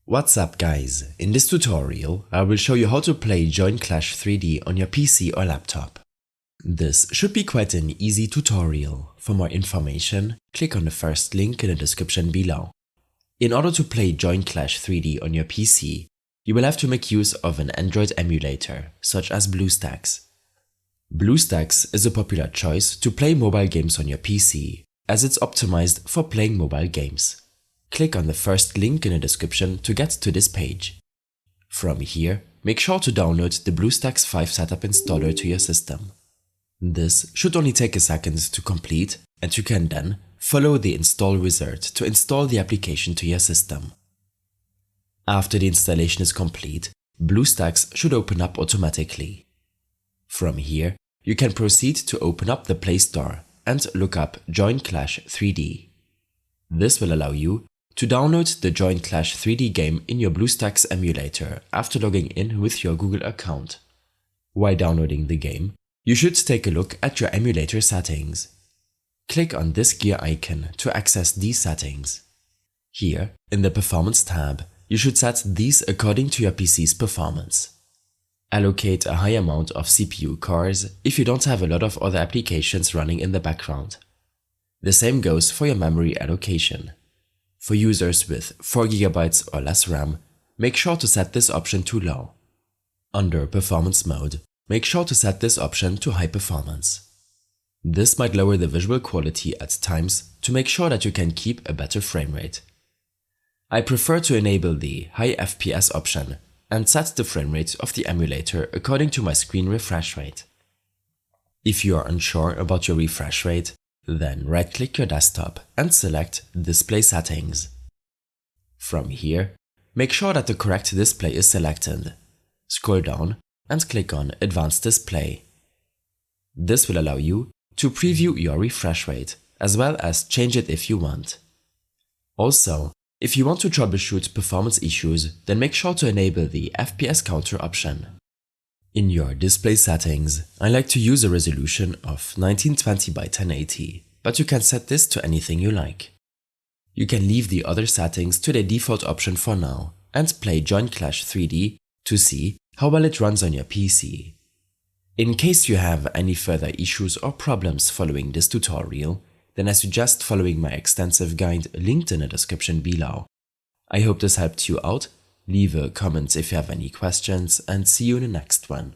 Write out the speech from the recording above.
What's up guys, in this tutorial I will show you how to play Join Clash 3D on your PC or laptop. This should be quite an easy tutorial. For more information, click on the first link in the description below. In order to play Join Clash 3D on your PC, you will have to make use of an Android emulator, such as BlueStacks. BlueStacks is a popular choice to play mobile games on your PC, as it's optimized for playing mobile games. Click on the first link in the description to get to this page. From here, make sure to download the BlueStacks 5 setup installer to your system. This should only take a second to complete, and you can then follow the install wizard to install the application to your system. After the installation is complete, BlueStacks should open up automatically. From here, you can proceed to open up the Play Store and look up Join Clash 3D. This will allow you to download the Join Clash 3D game in your BlueStacks emulator after logging in with your Google account. While downloading the game, you should take a look at your emulator settings. Click on this gear icon to access these settings. Here, in the Performance tab, you should set these according to your PC's performance. Allocate a high amount of CPU cores if you don't have a lot of other applications running in the background. The same goes for your memory allocation. For users with 4GB or less RAM, make sure to set this option to low. Under Performance mode, make sure to set this option to high performance. This might lower the visual quality at times to make sure that you can keep a better frame rate. I prefer to enable the high FPS option and set the frame rate of the emulator according to my screen refresh rate. If you are unsure about your refresh rate, then right-click your desktop and select Display Settings. From here, make sure that the correct display is selected. Scroll down and click on Advanced Display. This will allow you to preview your refresh rate, as well as change it if you want. Also, if you want to troubleshoot performance issues, then make sure to enable the FPS counter option. In your display settings, I like to use a resolution of 1920 by 1080, but you can set this to anything you like. You can leave the other settings to the default option for now and play Join Clash 3D to see how well it runs on your PC. In case you have any further issues or problems following this tutorial, then I suggest following my extensive guide linked in the description below. I hope this helped you out. Leave a comment if you have any questions, and see you in the next one.